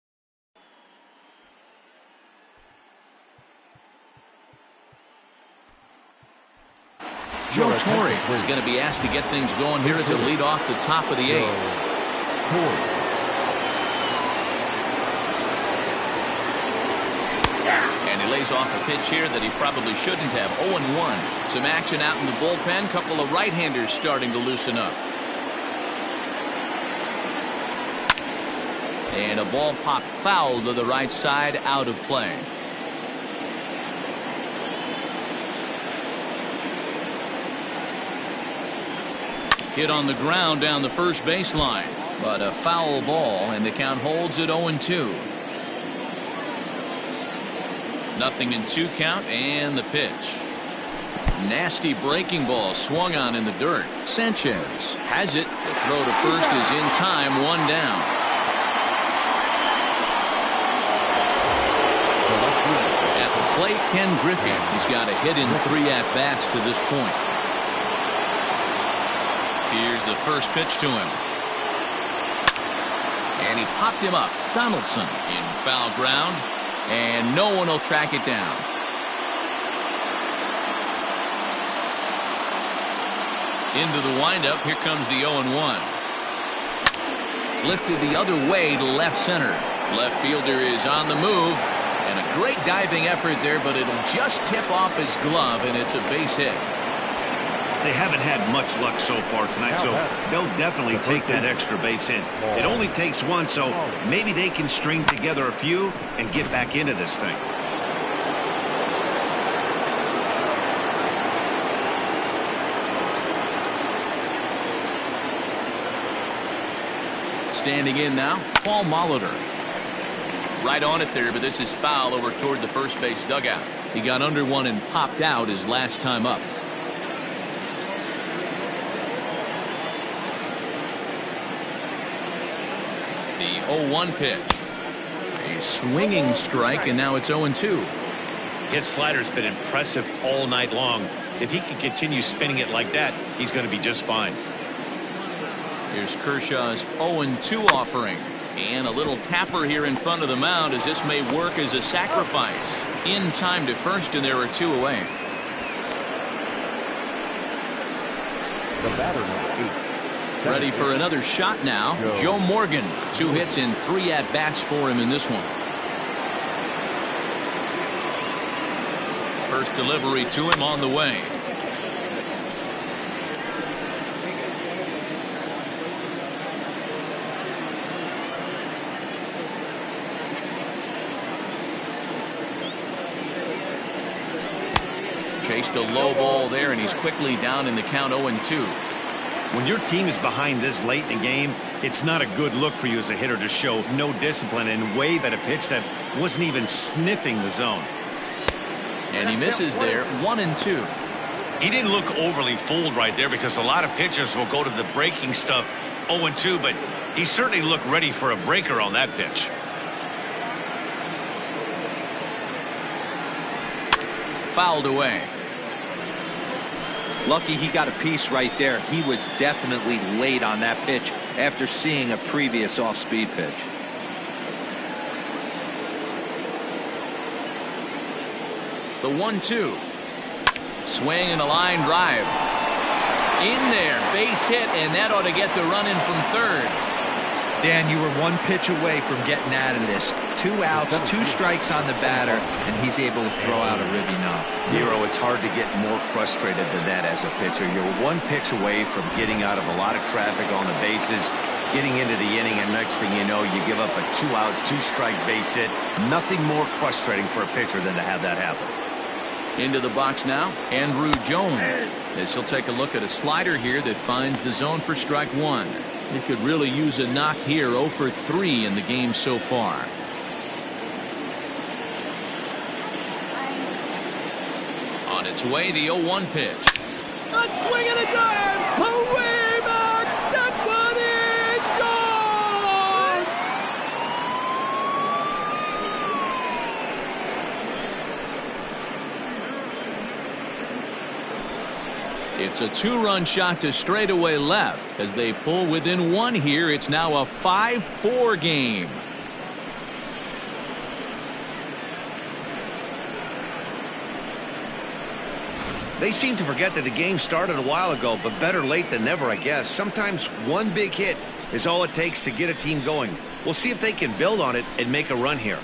Joe Torre is going to be asked to get things going here as a lead off the top of the 8th. And he lays off a pitch here that he probably shouldn't have. 0-1. Some action out in the bullpen. Couple of right-handers starting to loosen up. And a ball popped foul to the right side, out of play. Hit on the ground down the first baseline, but a foul ball, and the count holds at 0-2. Nothing in 2 count, and the pitch. Nasty breaking ball swung on in the dirt. Sanchez has it. The throw to first is in time, 1 down. At the plate, Ken Griffey. He's got a hit in 3 at-bats to this point. Here's the first pitch to him. And he popped him up. Donaldson in foul ground. And no one will track it down. Into the windup. Here comes the 0-1. Lifted the other way to left center. Left fielder is on the move. And a great diving effort there, but it'll just tip off his glove, and it's a base hit. They haven't had much luck so far tonight, so they'll definitely take that extra base hit. It only takes 1, so maybe they can string together a few and get back into this thing. Standing in now, Paul Molitor. Right on it there, but this is foul over toward the first base dugout. He got under one and popped out his last time up. The 0-1 pitch. A swinging strike, and now it's 0-2. His slider's been impressive all night long. If he can continue spinning it like that, he's going to be just fine. Here's Kershaw's 0-2 offering. And a little tapper here in front of the mound, as this may work as a sacrifice. In time to first, and there are 2 away. The batter, number 8. Ready for another shot now. Joe Morgan. 2 hits in 3 at-bats for him in this one. First delivery to him on the way. Chased a low ball there, and he's quickly down in the count. 0-2. When your team is behind this late in the game, it's not a good look for you as a hitter to show no discipline and wave at a pitch that wasn't even sniffing the zone. And he misses there. 1-2. He didn't look overly fooled right there, because a lot of pitchers will go to the breaking stuff 0-2, but he certainly looked ready for a breaker on that pitch. fouled away. Lucky he got a piece right there. He was definitely late on that pitch after seeing a previous off-speed pitch. The 1-2. Swing and a line drive. In there, base hit, and that ought to get the run in from third. Dan, you were one pitch away from getting out of this. 2 outs, 2 strikes on the batter, and he's able to throw out a ribby knob. Nero, it's hard to get more frustrated than that as a pitcher. You're one pitch away from getting out of a lot of traffic on the bases, getting into the inning, and next thing you know, you give up a 2-out, 2-strike base hit. Nothing more frustrating for a pitcher than to have that happen. Into the box now, Andrew Jones, as he'll take a look at a slider here that finds the zone for strike 1. It could really use a knock here. 0 for 3 in the game so far. On its way, the 0-1 pitch. A swing and a drive! Away back! That one is gone! It's a 2-run shot to straightaway left. As they pull within 1 here, it's now a 5-4 game. They seem to forget that the game started a while ago, but better late than never, I guess. Sometimes one big hit is all it takes to get a team going. We'll see if they can build on it and make a run here.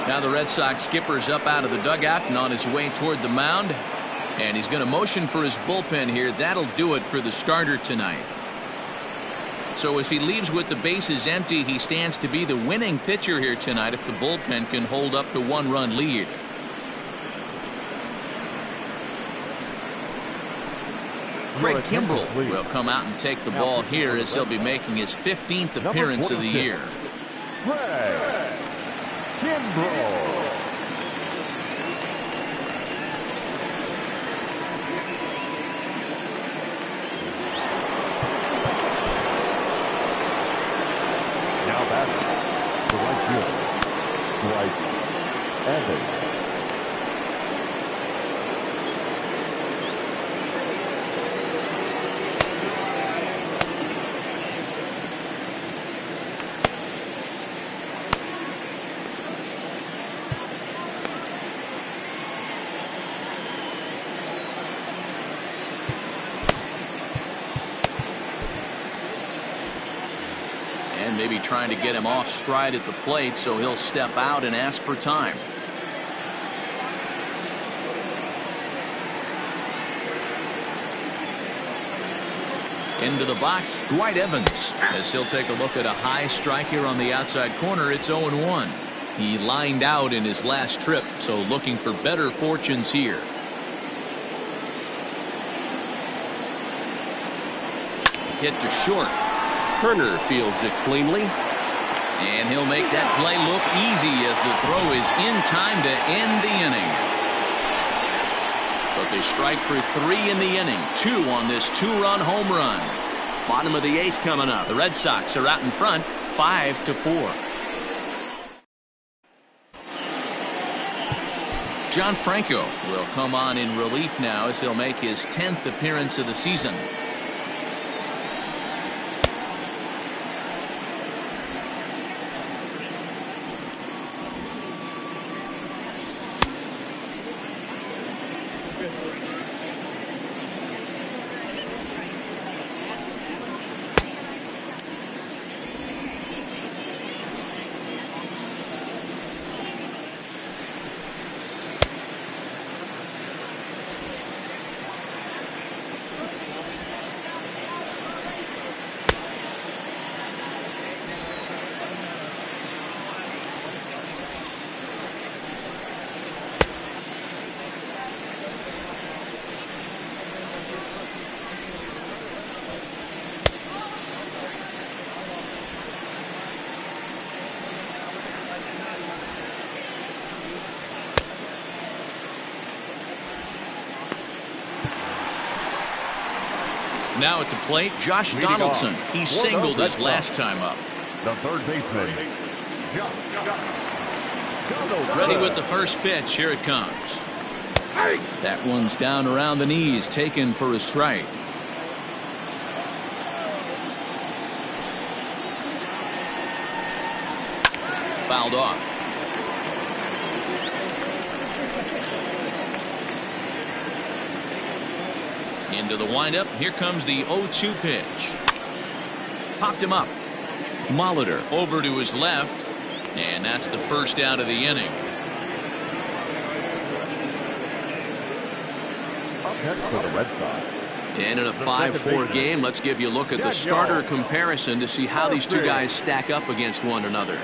Now the Red Sox skipper's up out of the dugout and on his way toward the mound. And he's going to motion for his bullpen here. That'll do it for the starter tonight. So as he leaves with the bases empty, he stands to be the winning pitcher here tonight if the bullpen can hold up the 1-run lead. Craig Kimbrell will come out and take the ball here as he'll be making his 15th appearance of the year. Craig Kimbrell. Now batting, the right fielder, Clayton Evans. Maybe trying to get him off stride at the plate, so he'll step out and ask for time. Into the box, Dwight Evans, as he'll take a look at a high strike here on the outside corner. It's 0-1. He lined out in his last trip, so looking for better fortunes here. Hit to short. Turner fields it cleanly, and he'll make that play look easy as the throw is in time to end the inning. But they strike for 3 in the inning, 2 on this 2-run home run. Bottom of the 8th coming up. The Red Sox are out in front, 5-4. John Franco will come on in relief now as he'll make his 10th appearance of the season. Now at the plate, Josh Leading Donaldson. off, He for the singled Red his last time up. The third baseman, Donaldson. Ready with the first pitch. Here it comes. That one's down around the knees, taken for a strike. Fouled off. Into the windup. Here comes the 0-2 pitch. Popped him up. Molitor over to his left, and that's the first out of the inning. Up next for the Red Sox. And in a 5-4 game, let's give you a look at the starter comparison to see how these two guys stack up against one another.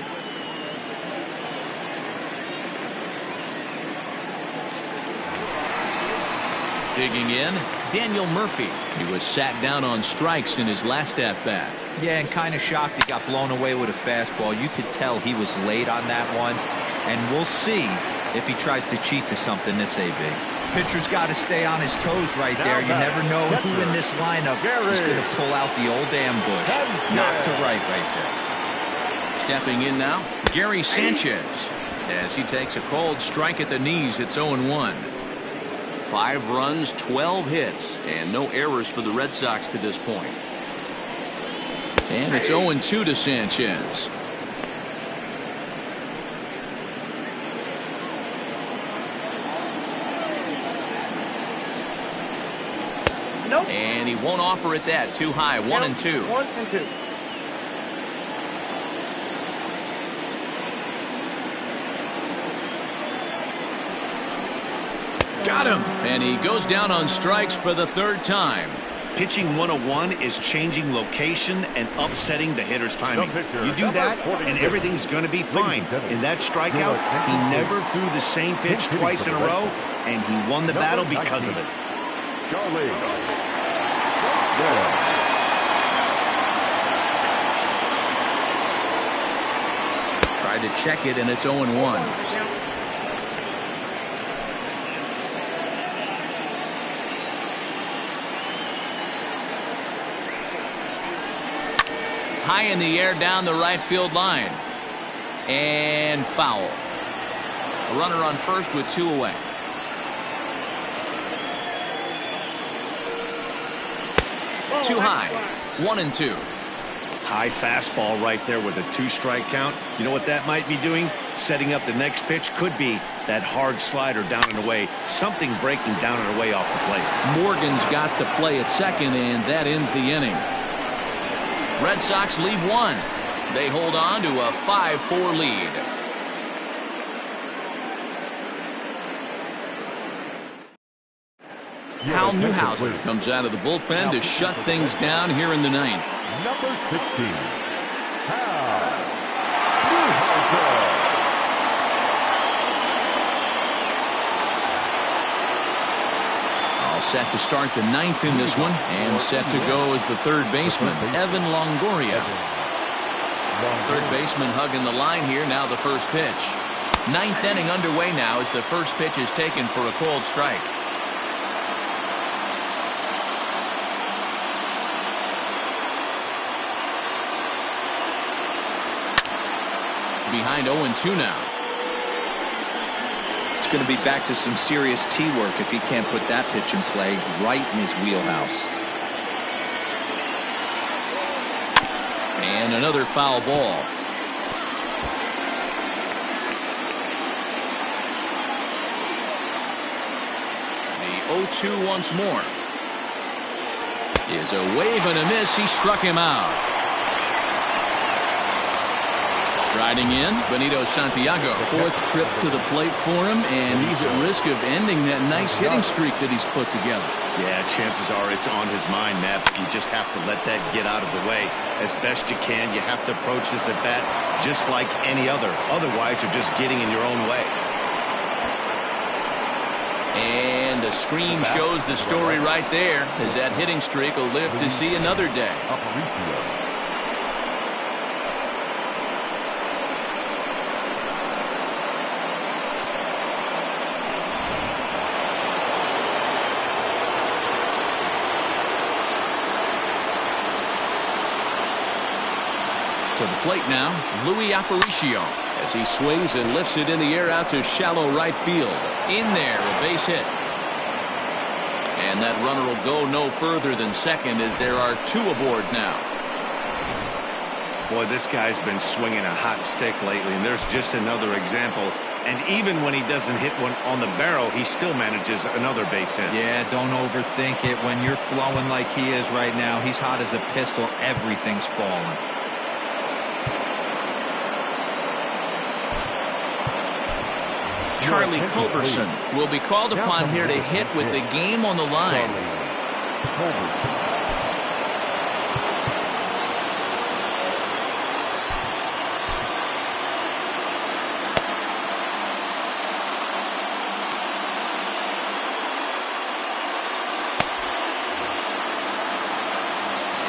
Digging in, Daniel Murphy. He was sat down on strikes in his last at-bat. Yeah, and kind of shocked he got blown away with a fastball. You could tell he was late on that one, and we'll see if he tries to cheat to something this AB. Pitcher's got to stay on his toes right there. You never know who in this lineup is going to pull out the old ambush. Knock to right there. Stepping in now, Gary Sanchez, as he takes a cold strike at the knees. It's 0-1. 5 runs, 12 hits, and no errors for the Red Sox to this point. And it's 0-2 to Sanchez. Nope. And he won't offer it that. Too high. 1-2. 1-2. Got him. And he goes down on strikes for the 3rd time. Pitching 101 is changing location and upsetting the hitter's timing. You do that, and everything's going to be fine. In that strikeout, he never threw the same pitch twice in a row, and he won the battle because of it. Charlie. Tried to check it, and it's 0-1. High in the air down the right field line. And foul. A runner on first with 2 away. Too high. 1-2. High fastball right there with a 2-strike count. You know what that might be doing? Setting up the next pitch. Could be that hard slider down and away. Something breaking down and away off the plate. Morgan's got the play at second, and that ends the inning. Red Sox leave 1. They hold on to a 5-4 lead. Hal Newhouser comes out of the bullpen to shut things down here in the 9th. Number 16, Hal Newhouser. All set to start the 9th in this one, and set to go as the 3rd baseman, Evan Longoria. 3rd baseman hugging the line here. Now the first pitch. 9th inning underway now as the first pitch is taken for a cold strike. Behind 0-2 now. It's going to be back to some serious tee work if he can't put that pitch in play right in his wheelhouse. And another foul ball. The 0-2 once more. Is a wave and a miss. He struck him out. Striding in, Benito Santiago. 4th trip to the plate for him, and he's at risk of ending that nice hitting streak that he's put together. Yeah, chances are it's on his mind, Matt. You just have to let that get out of the way as best you can. You have to approach this at bat just like any other. Otherwise, you're just getting in your own way. And the screen shows the story right there, as that hitting streak will live to see another day. To the plate now, Louis Aparicio, as he swings and lifts it in the air out to shallow right field. In there, a base hit. And that runner will go no further than second, as there are 2 aboard now. Boy, this guy's been swinging a hot stick lately, and there's just another example. And even when he doesn't hit one on the barrel, he still manages another base hit. Yeah, don't overthink it. When you're flowing like he is right now, he's hot as a pistol. Everything's falling. Charlie Culberson will be called upon here to hit with the game on the line.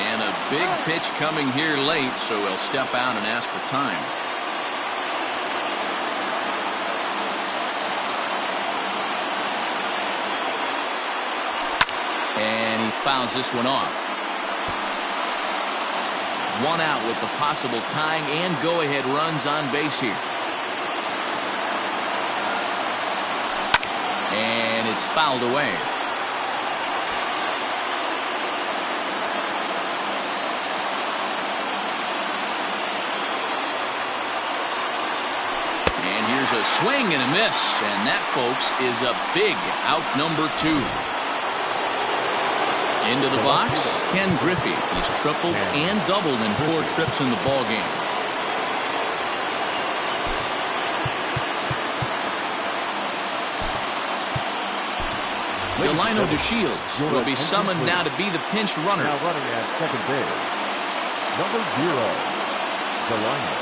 And a big pitch coming here late, so he'll step out and ask for time. And he fouls this one off. 1 out with the possible tying and go-ahead runs on base here. And it's fouled away. And here's a swing and a miss. And that, folks, is a big out number 2. Into the box, Ken Griffey. He's tripled and doubled in 4 trips in the ball game. Delino DeShields will be summoned now to be the pinch runner. Now running at second base, number 0, Delino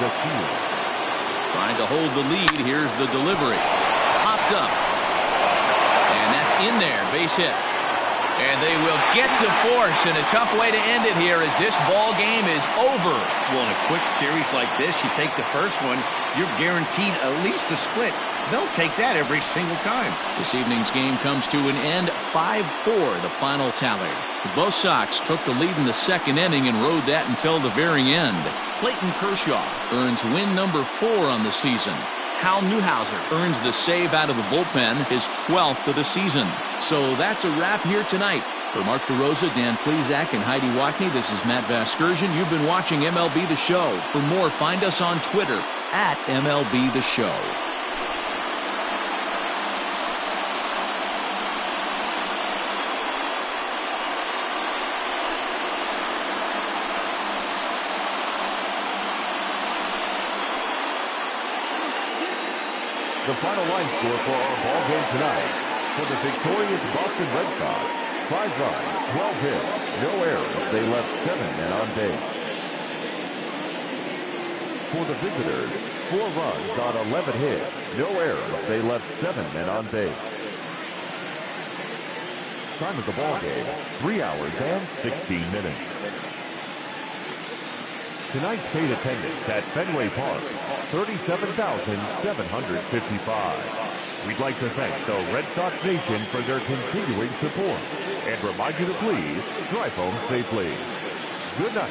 DeShields. Trying to hold the lead. Here's the delivery. Popped up. And that's in there. Base hit. And they will get to force, and a tough way to end it here as this ball game is over. Well, in a quick series like this, you take the first one, you're guaranteed at least a split. They'll take that every single time. This evening's game comes to an end, 5-4, the final tally. Both Sox took the lead in the second inning and rode that until the very end. Clayton Kershaw earns win number 4 on the season. Hal Newhouser earns the save out of the bullpen, his 12th of the season. So that's a wrap here tonight. For Mark DeRosa, Dan Plesac, and Heidi Watney, this is Matt Vasgersian. You've been watching MLB The Show. For more, find us on Twitter at MLB The Show. The final line score for our ball game tonight. For the victorious Boston Red Sox, 5 runs, 12 hits, no errors. They left 7 men on base. For the visitors, 4 runs on 11 hits, no errors. They left 7 men on base. Time of the ball game, 3 hours and 16 minutes. Tonight's paid attendance at Fenway Park, 37,755. We'd like to thank the Red Sox Nation for their continuing support and remind you to please drive home safely. Good night.